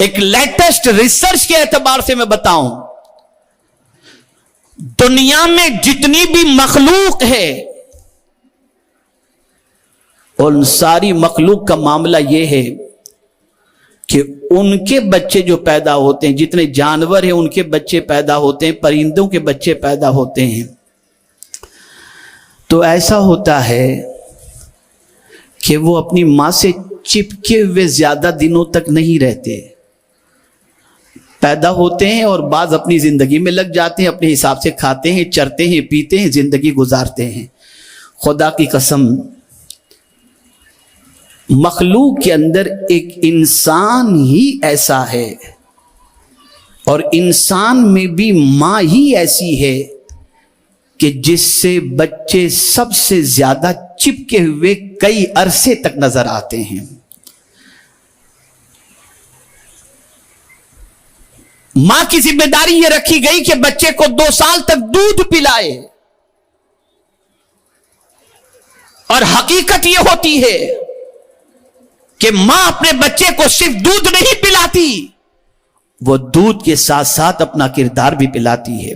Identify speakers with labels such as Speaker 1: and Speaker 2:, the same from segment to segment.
Speaker 1: ایک latest research کے اعتبار سے میں بتاؤں، دنیا میں جتنی بھی مخلوق ہے ان ساری مخلوق کا معاملہ یہ ہے کہ ان کے بچے جو پیدا ہوتے ہیں، جتنے جانور ہیں ان کے بچے پیدا ہوتے ہیں، پرندوں کے بچے پیدا ہوتے ہیں، تو ایسا ہوتا ہے کہ وہ اپنی ماں سے چپکے ہوئے زیادہ دنوں تک نہیں رہتے، پیدا ہوتے ہیں اور بعض اپنی زندگی میں لگ جاتے ہیں، اپنے حساب سے کھاتے ہیں، چرتے ہیں، پیتے ہیں، زندگی گزارتے ہیں۔ خدا کی قسم، مخلوق کے اندر ایک انسان ہی ایسا ہے، اور انسان میں بھی ماں ہی ایسی ہے کہ جس سے بچے سب سے زیادہ چپکے ہوئے کئی عرصے تک نظر آتے ہیں۔ ماں کی ذمہ داری یہ رکھی گئی کہ بچے کو 2 سال تک دودھ پلائے، اور حقیقت یہ ہوتی ہے کہ ماں اپنے بچے کو صرف دودھ نہیں پلاتی، وہ دودھ کے ساتھ ساتھ اپنا کردار بھی پلاتی ہے،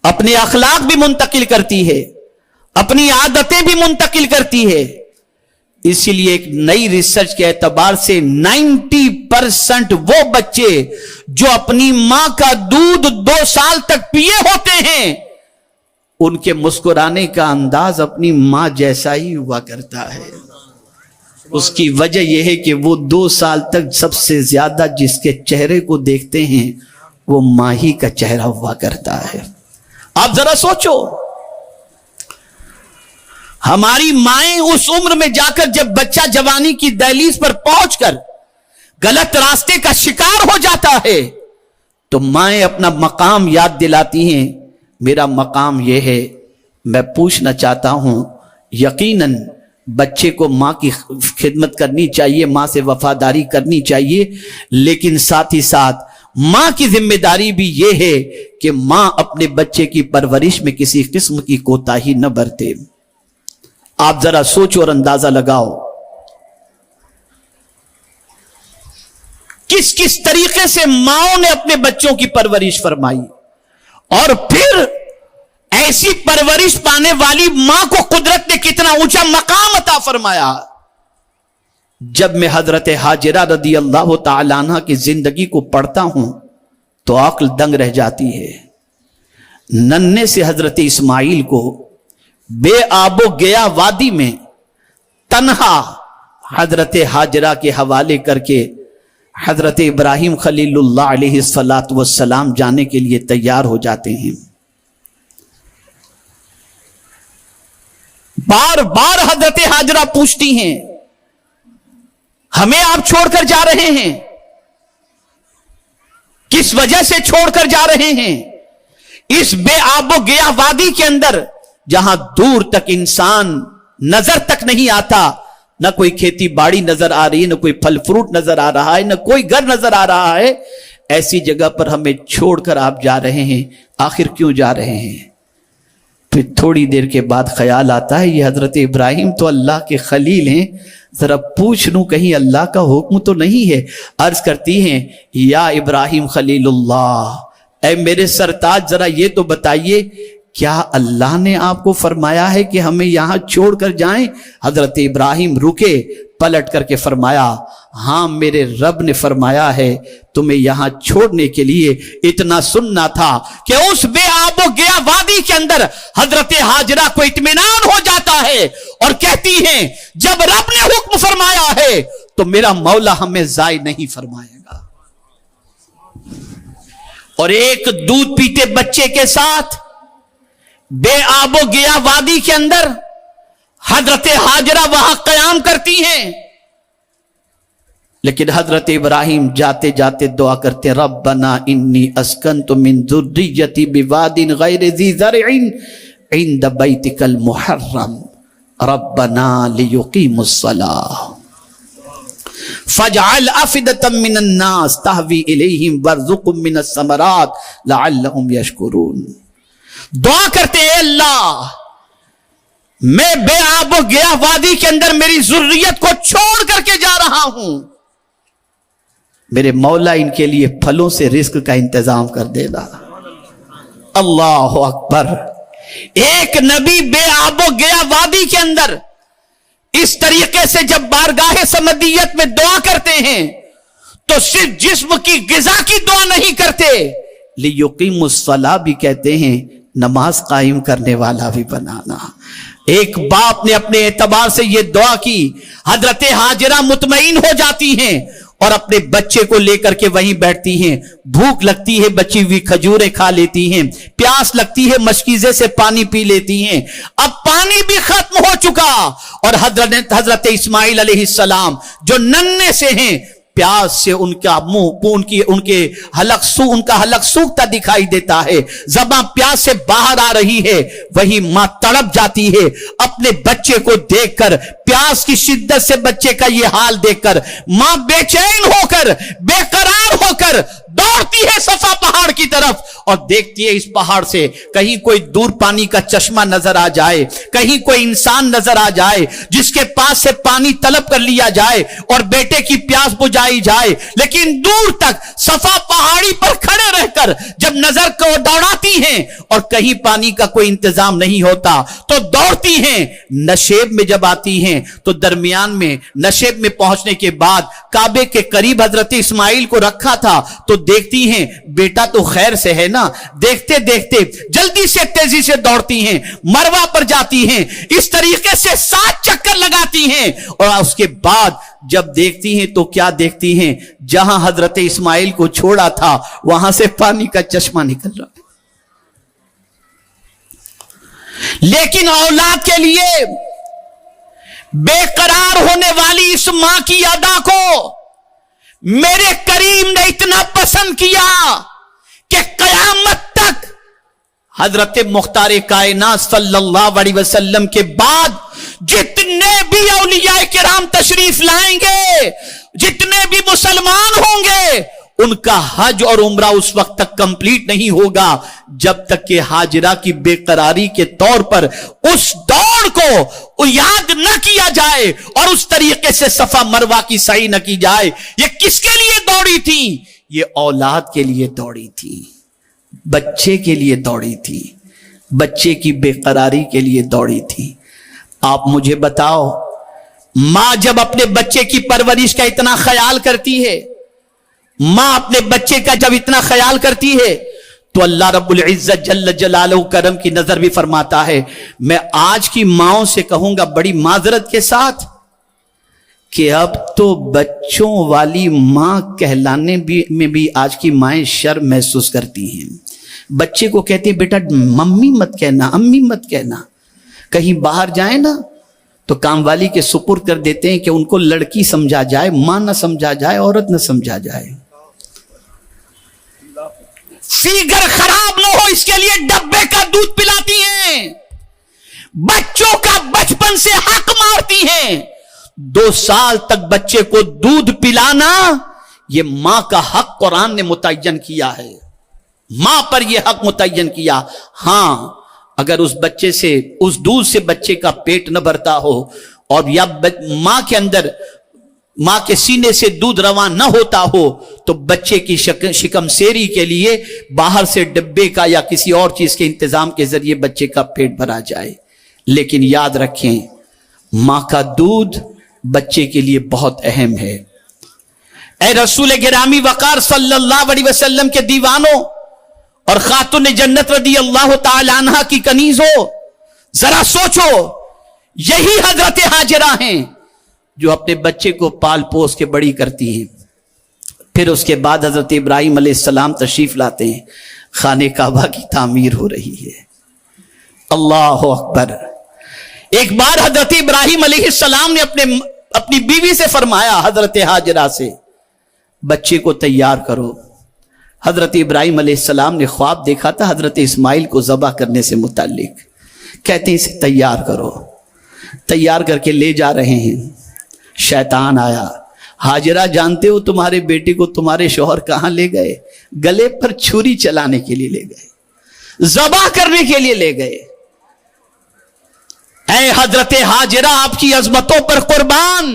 Speaker 1: اپنے اخلاق بھی منتقل کرتی ہے، اپنی عادتیں بھی منتقل کرتی ہے۔ اسی لیے ایک نئی ریسرچ کے اعتبار سے 90% وہ بچے جو اپنی ماں کا دودھ 2 سال تک پیے ہوتے ہیں، ان کے مسکرانے کا انداز اپنی ماں جیسا ہی ہوا کرتا ہے۔ اس کی وجہ یہ ہے کہ وہ 2 سال تک سب سے زیادہ جس کے چہرے کو دیکھتے ہیں وہ ماں ہی کا چہرہ ہوا کرتا ہے۔ آپ ذرا سوچو، ہماری مائیں اس عمر میں جا کر جب بچہ جوانی کی دہلیز پر پہنچ کر غلط راستے کا شکار ہو جاتا ہے تو مائیں اپنا مقام یاد دلاتی ہیں، میرا مقام یہ ہے۔ میں پوچھنا چاہتا ہوں، یقیناً بچے کو ماں کی خدمت کرنی چاہیے، ماں سے وفاداری کرنی چاہیے، لیکن ساتھ ہی ساتھ ماں کی ذمہ داری بھی یہ ہے کہ ماں اپنے بچے کی پرورش میں کسی قسم کی کوتاہی نہ برتے۔ آپ ذرا سوچو اور اندازہ لگاؤ کس کس طریقے سے ماؤں نے اپنے بچوں کی پرورش فرمائی، اور پھر ایسی پرورش پانے والی ماں کو قدرت نے کتنا اونچا مقام عطا فرمایا۔ جب میں حضرت حاجرہ رضی اللہ تعالیٰ عنہ کی زندگی کو پڑھتا ہوں تو عقل دنگ رہ جاتی ہے۔ ننھے سے حضرت اسماعیل کو بے آب و گیا وادی میں تنہا حضرت حاجرہ کے حوالے کر کے حضرت ابراہیم خلیل اللہ علیہ السلام جانے کے لیے تیار ہو جاتے ہیں۔ بار بار حضرت حاجرہ پوچھتی ہیں، ہمیں آپ چھوڑ کر جا رہے ہیں، کس وجہ سے چھوڑ کر جا رہے ہیں؟ اس بے آب و گیا وادی کے اندر جہاں دور تک انسان نظر تک نہیں آتا، نہ کوئی کھیتی باڑی نظر آ رہی ہے، نہ کوئی پھل فروٹ نظر آ رہا ہے، نہ کوئی گھر نظر آ رہا ہے، ایسی جگہ پر ہمیں چھوڑ کر آپ جا رہے ہیں، آخر کیوں جا رہے ہیں؟ پھر تھوڑی دیر کے بعد خیال آتا ہے یہ حضرت ابراہیم تو اللہ کے خلیل ہیں، ذرا پوچھ لوں کہیں اللہ کا حکم تو نہیں ہے۔ عرض کرتی ہیں، یا ابراہیم خلیل اللہ، اے میرے سرتاج ذرا یہ تو بتائیے کیا اللہ نے آپ کو فرمایا ہے کہ ہمیں یہاں چھوڑ کر جائیں؟ حضرت ابراہیم رکے، پلٹ کر کے فرمایا، ہاں میرے رب نے فرمایا ہے تمہیں یہاں چھوڑنے کے لیے۔ اتنا سننا تھا کہ اس بے آب و گیا وادی کے اندر حضرت حاجرہ کو اطمینان ہو جاتا ہے اور کہتی ہیں جب رب نے حکم فرمایا ہے تو میرا مولا ہمیں ضائع نہیں فرمائے گا۔ اور ایک دودھ پیتے بچے کے ساتھ بے آب و گیا وادی کے اندر حضرت حاجرہ وہاں قیام کرتی ہیں، لیکن حضرت ابراہیم جاتے جاتے دعا کرتے، ربنا انی اسکنت من ذریتی بواد غیر ذی زرع عند بیتک المحرم ربنا لیقیموا الصلاۃ فاجعل افئدۃ من الناس تہوی الیہم وارزقہم من الثمرات لعلہم یشکرون۔ دعا کرتے اے اللہ، میں بے آب و گیا وادی کے اندر میری ذریت کو چھوڑ کر کے جا رہا ہوں، میرے مولا ان کے لیے پھلوں سے رزق کا انتظام کر دینا۔ اللہ اکبر۔ ایک نبی بے آب و گیا وادی کے اندر اس طریقے سے جب بارگاہ سمدیت میں دعا کرتے ہیں تو صرف جسم کی غذا کی دعا نہیں کرتے، لیقیم الصلاۃ بھی کہتے ہیں، نماز قائم کرنے والا بھی بنانا۔ ایک باپ نے اپنے اعتبار سے یہ دعا کی، حضرت ہاجرہ مطمئن ہو جاتی ہیں اور اپنے بچے کو لے کر کے وہیں بیٹھتی ہیں۔ بھوک لگتی ہے، بچی ہوئی کھجوریں کھا لیتی ہیں، پیاس لگتی ہے، مشکیزے سے پانی پی لیتی ہیں۔ اب پانی بھی ختم ہو چکا اور حضرت اسماعیل علیہ السلام جو ننھے سے ہیں، پیاس سے ان کا منہ ان کے حلق سوکھتا دکھائی دیتا ہے، زباں پیاس سے باہر آ رہی ہے۔ وہی ماں تڑپ جاتی ہے اپنے بچے کو دیکھ کر، پیاس کی شدت سے بچے کا یہ حال دیکھ کر ماں بے چین ہو کر، بے قرار ہو کر دوڑتی ہے صفا پہاڑ کی طرف اور دیکھتی ہے اس پہاڑ سے کہیں کوئی دور پانی کا چشمہ نظر آ جائے، کہیں کوئی انسان نظر آ جائے جس کے پاس سے پانی طلب کر لیا جائے اور بیٹے کی پیاس بجھائی جائے۔ لیکن دور تک صفا پہاڑی پر کھڑے رہ کر جب نظر کو دوڑاتی ہیں اور کہیں پانی کا کوئی انتظام نہیں ہوتا تو دوڑتی ہیں۔ نشیب میں جب آتی ہیں تو درمیان میں نشیب میں پہنچنے کے بعد کعبے کے قریب حضرت اسماعیل کو رکھا تھا تو دیکھتی ہیں بیٹا تو خیر سے ہے نا۔ دیکھتے دیکھتے جلدی سے تیزی سے دوڑتی ہیں، مروہ پر جاتی ہیں، اس طریقے سے 7 چکر لگاتی ہیں اور اس کے بعد جب دیکھتی ہیں تو کیا دیکھتی ہیں، جہاں حضرت اسماعیل کو چھوڑا تھا وہاں سے پانی کا چشمہ نکل رہا ہے۔ لیکن اولاد کے لیے بے قرار ہونے والی اس ماں کی ادا کو میرے کریم نے اتنا پسند کیا کہ قیامت تک حضرت مختار کائنات صلی اللہ علیہ وسلم کے بعد جتنے بھی اولیاء کرام تشریف لائیں گے، جتنے بھی مسلمان ہوں گے، ان کا حج اور عمرہ اس وقت تک کمپلیٹ نہیں ہوگا جب تک کہ ہاجرہ کی بے قراری کے طور پر اس دوڑ کو یاد نہ کیا جائے اور اس طریقے سے صفا مروہ کی سعی نہ کی جائے۔ یہ کس کے لیے دوڑی تھی؟ یہ اولاد کے لیے دوڑی تھی، بچے کے لیے دوڑی تھی، بچے کی بے قراری کے لیے دوڑی تھی۔ آپ مجھے بتاؤ، ماں جب اپنے بچے کی پرورش کا اتنا خیال کرتی ہے، ماں اپنے بچے کا جب اتنا خیال کرتی ہے تو اللہ رب العزت جل جلالہ کرم کی نظر بھی فرماتا ہے۔ میں آج کی ماؤں سے کہوں گا بڑی معذرت کے ساتھ کہ اب تو بچوں والی ماں کہلانے میں بھی آج کی مائیں شرم محسوس کرتی ہیں۔ بچے کو کہتے ہیں بیٹا ممی مت کہنا، امی مت کہنا، کہیں باہر جائیں نا تو کام والی کے سپرد کر دیتے ہیں کہ ان کو لڑکی سمجھا جائے، ماں نہ سمجھا جائے، عورت نہ سمجھا جائے، فیگر خراب نہ ہو اس کے لیے ڈبے کا دودھ پلاتی ہیں، بچوں کا بچپن سے حق مارتی ہیں۔ 2 سال تک بچے کو دودھ پلانا یہ ماں کا حق قرآن نے متعین کیا ہے، ماں پر یہ حق متعین کیا۔ ہاں اگر اس بچے سے، اس دودھ سے بچے کا پیٹ نہ بھرتا ہو اور یا ماں کے اندر، ماں کے سینے سے دودھ رواں نہ ہوتا ہو تو بچے کی شکم سیری کے لیے باہر سے ڈبے کا یا کسی اور چیز کے انتظام کے ذریعے بچے کا پیٹ بھرا جائے۔ لیکن یاد رکھیں ماں کا دودھ بچے کے لیے بہت اہم ہے۔ اے رسول گرامی وقار صلی اللہ علیہ وسلم کے دیوانوں اور خاتون جنت رضی اللہ تعالی عنہ کی کنیزوں، ذرا سوچو، یہی حضرت ہاجرہ ہیں جو اپنے بچے کو پال پوس کے بڑی کرتی ہیں۔ پھر اس کے بعد حضرت ابراہیم علیہ السلام تشریف لاتے ہیں، خانہ کعبہ کی تعمیر ہو رہی ہے۔ اللہ اکبر۔ ایک بار حضرت ابراہیم علیہ السلام نے اپنی بیوی سے فرمایا، حضرت ہاجرہ سے، بچے کو تیار کرو۔ حضرت ابراہیم علیہ السلام نے خواب دیکھا تھا حضرت اسماعیل کو ذبح کرنے سے متعلق، کہتے ہیں اسے تیار کرو۔ تیار کر کے لے جا رہے ہیں، شیطان آیا۔ ہاجرہ جانتے ہو تمہارے بیٹے کو تمہارے شوہر کہاں لے گئے؟ گلے پر چھری چلانے کے لیے لے گئے، ذبح کرنے کے لیے لے گئے۔ اے حضرت ہاجرہ آپ کی عظمتوں پر قربان،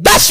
Speaker 1: 10